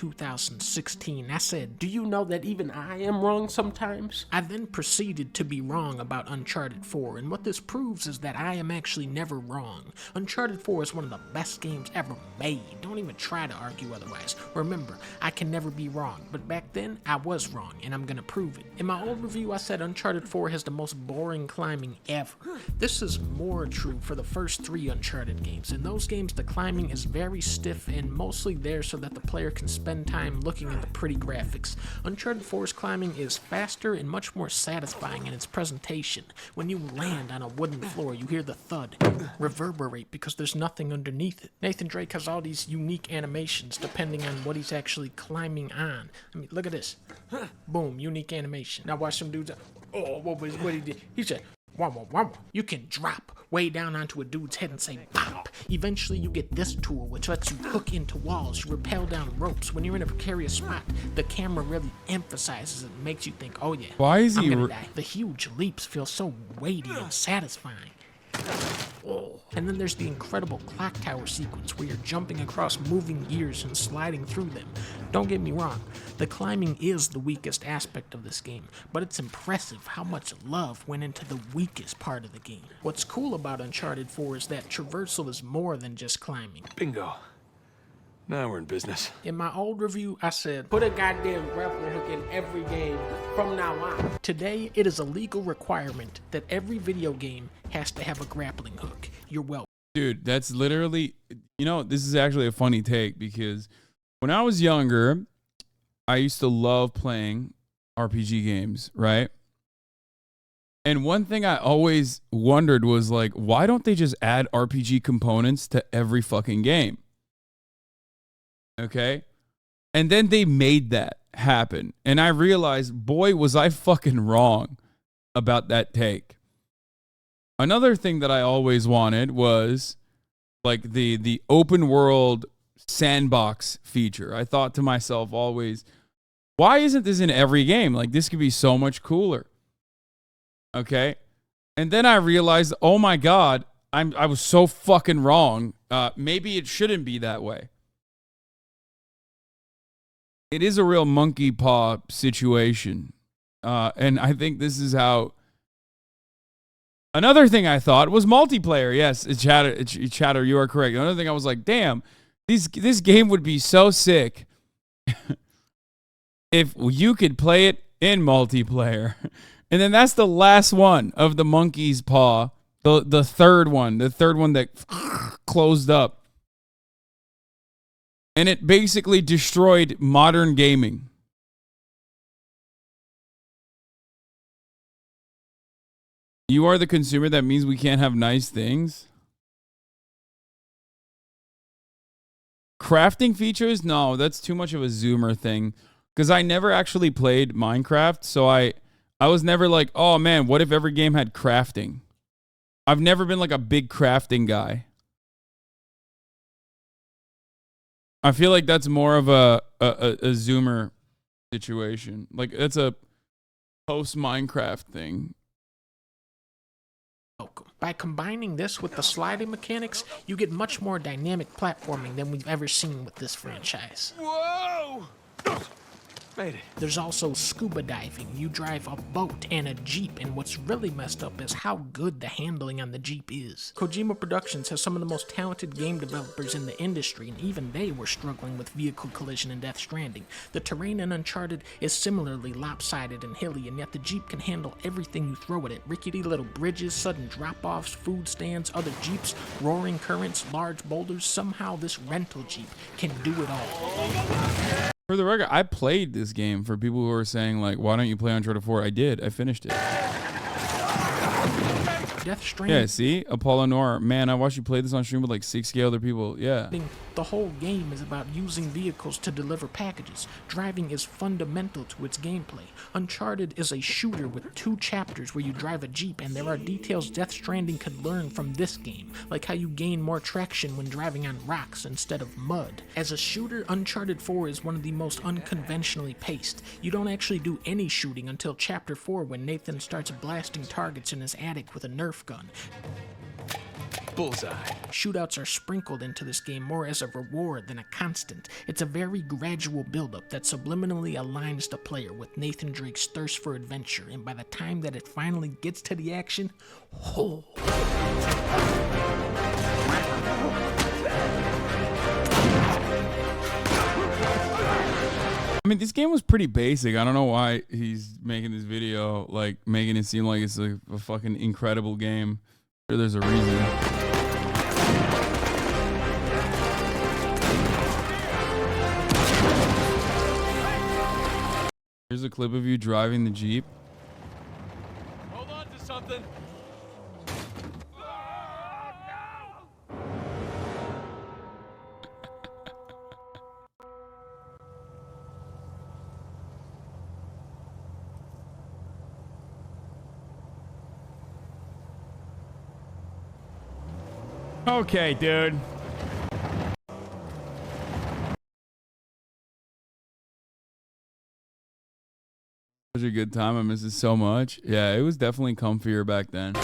2016. I said, do you know that even I am wrong sometimes? I then proceeded to be wrong about Uncharted 4, and what this proves is that I am actually never wrong. Uncharted 4 is one of the best games ever made. Don't even try to argue otherwise. Remember, I can never be wrong, but back then I was wrong, and I'm gonna prove it. In my old review, I said Uncharted 4 has the most boring climbing ever. This is more true for the first 3 Uncharted games. In those games, the climbing is very stiff and mostly there so that the player can spend time looking at the pretty graphics. Uncharted 4's climbing is faster and much more satisfying in its presentation. When you land on a wooden floor, you hear the thud reverberate because there's nothing underneath it. Nathan Drake has all these unique animations depending on what he's actually climbing on. I mean, look at this. Boom, unique animation. Now watch some dudes. Oh, what he did? He said, wah, wah, wah, wah. You can drop way down onto a dude's head and say pop. Eventually you get this tool which lets you hook into walls, you rappel down ropes. When you're in a precarious spot, the camera really emphasizes it and makes you think, oh yeah, why is he I'm gonna die. The huge leaps feel so weighty and satisfying. Oh. And then there's the incredible clock tower sequence where you're jumping across moving gears and sliding through them. Don't get me wrong, the climbing is the weakest aspect of this game, but it's impressive how much love went into the weakest part of the game. What's cool about Uncharted 4 is that traversal is more than just climbing. Bingo. Now we're in business. In my old review, I said, put a goddamn grappling hook in every game from now on. Today, it is a legal requirement that every video game has to have a grappling hook. You're welcome. Dude, that's literally, you know, this is actually a funny take because when I was younger, I used to love playing RPG games, right? And one thing I always wondered was like, why don't they just add RPG components to every fucking game? Okay. And then they made that happen. And I realized, boy, was I fucking wrong about that take. Another thing that I always wanted was like the open world sandbox feature. I thought to myself always, why isn't this in every game? Like this could be so much cooler. Okay. And then I realized, oh my God, I was so fucking wrong. Maybe it shouldn't be that way. It is a real monkey paw situation. And I think this is how... Another thing I thought was multiplayer. Yes, Chatter, you are correct. Another thing I was like, damn, this game would be so sick if you could play it in multiplayer. And then that's the last one of the monkey's paw. The third one that closed up. And it basically destroyed modern gaming. You are the consumer, that means we can't have nice things? Crafting features? No, that's too much of a Zoomer thing. Because I never actually played Minecraft, so I was never like, oh man, what if every game had crafting? I've never been like a big crafting guy. I feel like that's more of a Zoomer situation. Like, that's a post-Minecraft thing. By combining this with the sliding mechanics, you get much more dynamic platforming than we've ever seen with this franchise. Whoa! Made it. There's also scuba diving. You drive a boat and a Jeep, and what's really messed up is how good the handling on the Jeep is. Kojima Productions has some of the most talented game developers in the industry, and even they were struggling with vehicle collision in Death Stranding. The terrain in Uncharted is similarly lopsided and hilly, and yet the Jeep can handle everything you throw at it. Rickety little bridges, sudden drop-offs, food stands, other Jeeps, roaring currents, large boulders. Somehow this rental Jeep can do it all. For the record, I played this game for people who are saying, like, why don't you play Uncharted 4? I did. I finished it. Death Stranding. Yeah, see? Apollo Noir. Man, I watched you play this on stream with like 60 other people. Yeah. The whole game is about using vehicles to deliver packages. Driving is fundamental to its gameplay. Uncharted is a shooter with 2 chapters where you drive a Jeep, and there are details Death Stranding could learn from this game, like how you gain more traction when driving on rocks instead of mud. As a shooter, Uncharted 4 is one of the most unconventionally paced. You don't actually do any shooting until Chapter 4 when Nathan starts blasting targets in his attic with a Nerf gun. Bullseye. Shootouts are sprinkled into this game more as a reward than a constant. It's a very gradual buildup that subliminally aligns the player with Nathan Drake's thirst for adventure, and by the time that it finally gets to the action, oh. I mean, this game was pretty basic. I don't know why he's making this video, like, making it seem like it's a fucking incredible game. I'm sure there's a reason. Here's a clip of you driving the Jeep. Hold on to something. Okay, dude. Such a good time. I miss it so much. Yeah, it was definitely comfier back then.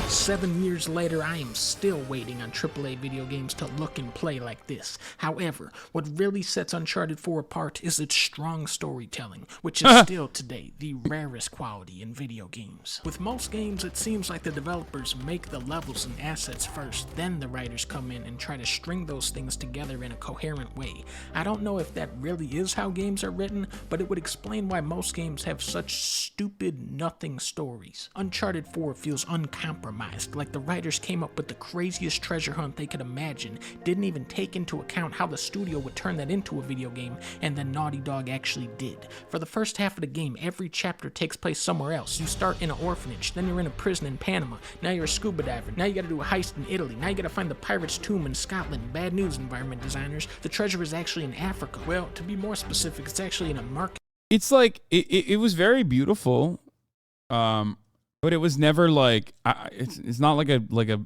7 years later, I am still waiting on AAA video games to look and play like this. However, what really sets Uncharted 4 apart is its strong storytelling, which is still today the rarest quality in video games. With most games, it seems like the developers make the levels and assets first, then the writers come in and try to string those things together in a coherent way. I don't know if that really is how games are written, but it would explain why most games have such stupid, nothing stories. Uncharted 4 feels uncompromised, like the writers came up with the craziest treasure hunt they could imagine, didn't even take into account how the studio would turn that into a video game, and then Naughty Dog actually did. For the first half of the game, every chapter takes place somewhere else. You start in an orphanage, then you're in a prison in Panama, now you're a scuba diver, now you gotta do a heist in Italy, now you gotta find the pirate's tomb in Scotland. Bad news, environment designers, the treasure is actually in Africa. Well, to be more specific, it's actually in a market. It's like, it was very beautiful. But it was never like it's not like a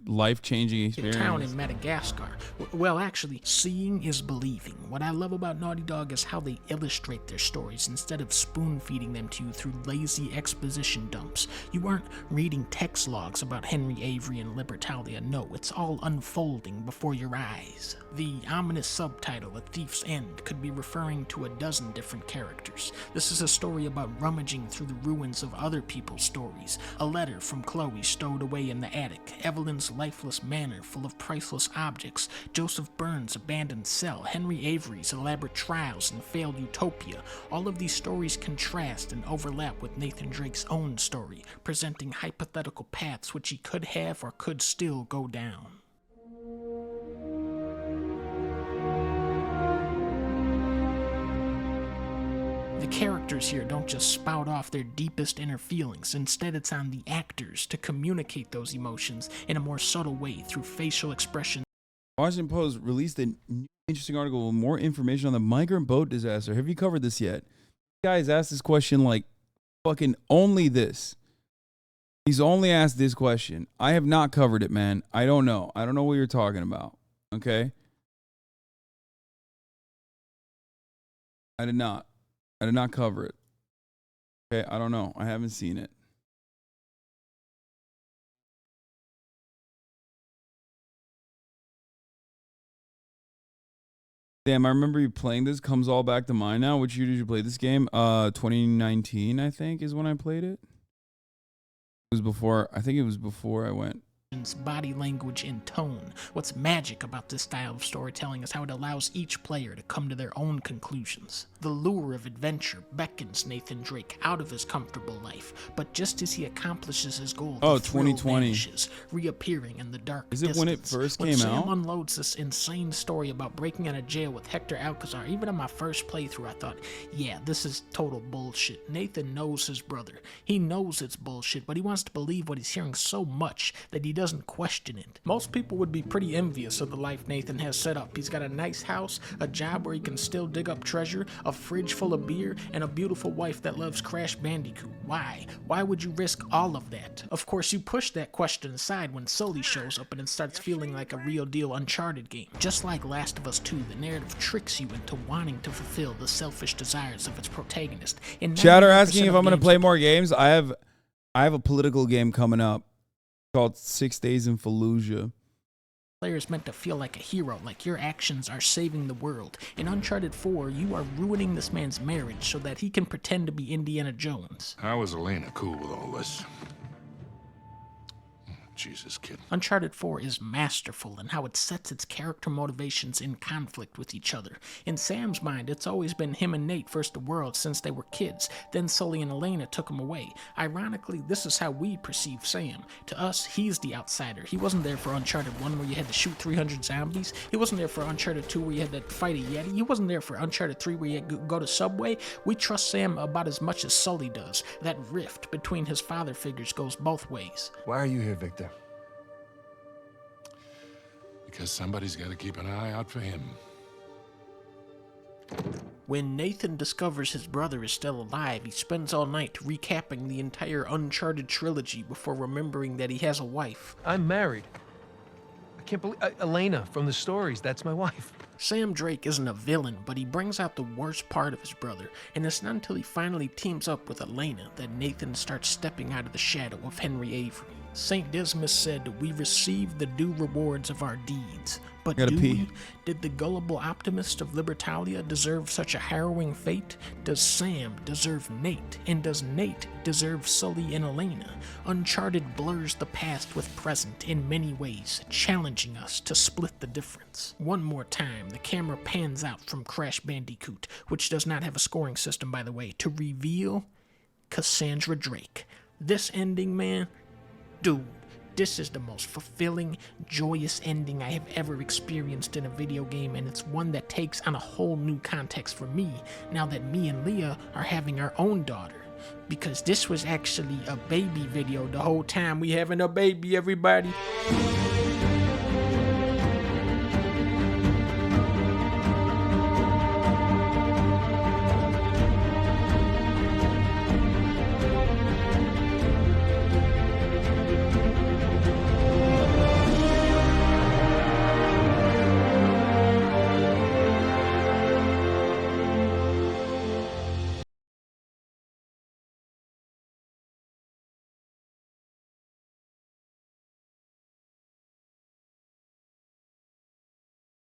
life-changing experience. Town in Madagascar. Well, actually, seeing is believing. What I love about Naughty Dog is how they illustrate their stories instead of spoon-feeding them to you through lazy exposition dumps. You aren't reading text logs about Henry Avery and Libertalia. No, it's all unfolding before your eyes. The ominous subtitle, A Thief's End, could be referring to a dozen different characters. This is a story about rummaging through the ruins of other people's stories. A letter from Chloe stowed away in the attic, Evelyn's lifeless manor full of priceless objects, Joseph Burns' abandoned cell, Henry Avery's elaborate trials and failed utopia. All of these stories contrast and overlap with Nathan Drake's own story, presenting hypothetical paths which he could have or could still go down. The characters here don't just spout off their deepest inner feelings. Instead, it's on the actors to communicate those emotions in a more subtle way through facial expression. Washington Post released an interesting article with more information on the migrant boat disaster. Have you covered this yet? Guys asked this question like fucking only this. He's only asked this question. I have not covered it, man. I don't know. I don't know what you're talking about. Okay? I did not cover it. Okay, I don't know. I haven't seen it. Damn, I remember you playing this. Comes all back to mind now. Which year did you play this game? 2019, I think, is when I played it. It was before, I think it was before I went. Body language and tone. What's magic about this style of storytelling is how it allows each player to come to their own conclusions. The lure of adventure beckons Nathan Drake out of his comfortable life, but just as he accomplishes his goal, oh, the thrill 2020 vanishes, reappearing in the dark Is it distance. when it first When came Sam out? unloads this insane story about breaking out of jail with Hector Alcazar, even on my first playthrough, I thought, yeah, this is total bullshit. Nathan knows his brother. He knows it's bullshit, but he wants to believe what he's hearing so much that he doesn't question it. Most people would be pretty envious of the life Nathan has set up. He's got a nice house, a job where he can still dig up treasure, a fridge full of beer, and a beautiful wife that loves Crash Bandicoot. Why? Why would you risk all of that? Of course, you push that question aside when Sully shows up and it starts feeling like a real deal Uncharted game. Just like Last of Us 2, the narrative tricks you into wanting to fulfill the selfish desires of its protagonist. Chatter asking if I'm going to play more games. I have I have a political game coming up called 6 Days in Fallujah. Players meant to feel like a hero, like your actions are saving the world. In Uncharted 4, you are ruining this man's marriage so that he can pretend to be Indiana Jones. How is Elena cool with all this? Jesus, kid. Uncharted 4 is masterful in how it sets its character motivations in conflict with each other. In Sam's mind, it's always been him and Nate versus the world since they were kids. Then Sully and Elena took him away. Ironically, this is how we perceive Sam. To us, he's the outsider. He wasn't there for Uncharted 1 where you had to shoot 300 zombies. He wasn't there for Uncharted 2 where you had to fight a Yeti. He wasn't there for Uncharted 3 where you had to go to Subway. We trust Sam about as much as Sully does. That rift between his father figures goes both ways. Why are you here, Victor? Because somebody's got to keep an eye out for him. When Nathan discovers his brother is still alive, he spends all night recapping the entire Uncharted trilogy before remembering that he has a wife. I'm married. I can't believe... Elena from the stories, that's my wife. Sam Drake isn't a villain, but he brings out the worst part of his brother, and it's not until he finally teams up with Elena that Nathan starts stepping out of the shadow of Henry Avery. St. Dismas said, "We receive the due rewards of our deeds." But do we? Did the gullible optimist of Libertalia deserve such a harrowing fate? Does Sam deserve Nate? And does Nate deserve Sully and Elena? Uncharted blurs the past with present in many ways, challenging us to split the difference. One more time, the camera pans out from Crash Bandicoot, which does not have a scoring system, by the way, to reveal Cassandra Drake. This ending, man, dude, this is the most fulfilling, joyous ending I have ever experienced in a video game, and it's one that takes on a whole new context for me now that me and Leah are having our own daughter. Because this was actually a baby video the whole time. We having a baby, everybody.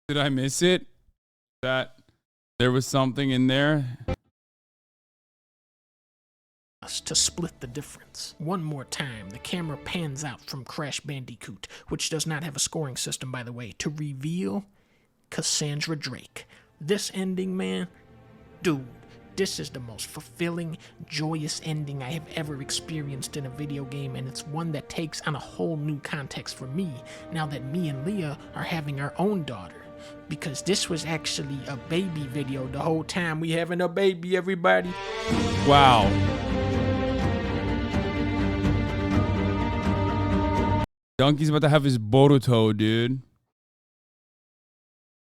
Did I miss it? That there was something in there? To split the difference. One more time, the camera pans out from Crash Bandicoot, which does not have a scoring system, by the way, to reveal Cassandra Drake. This ending, man, dude, this is the most fulfilling, joyous ending I have ever experienced in a video game, and it's one that takes on a whole new context for me now that me and Leah are having our own daughter. Because this was actually a baby video the whole time. We having a baby, everybody. Wow. Donkey's about to have his Boruto, dude.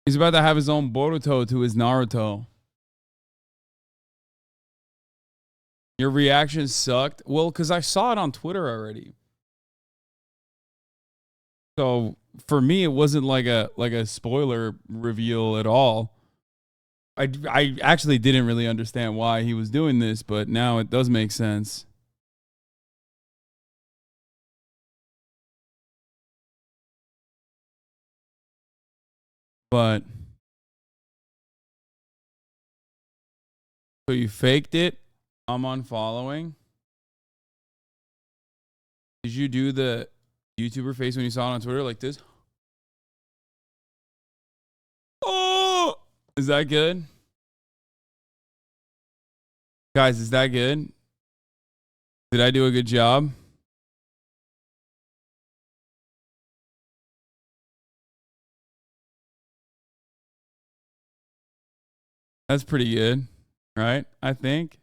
He's about to have his own Boruto to his Naruto. Your reaction sucked? Well, because I saw it on Twitter already. So for me, it wasn't like a spoiler reveal at all. I actually didn't really understand why he was doing this, but now it does make sense. But so you faked it. I'm unfollowing. Did you do the YouTuber face when you saw it on Twitter like this? Oh, is that good? Guys, is that good? Did I do a good job? That's pretty good, right? I think.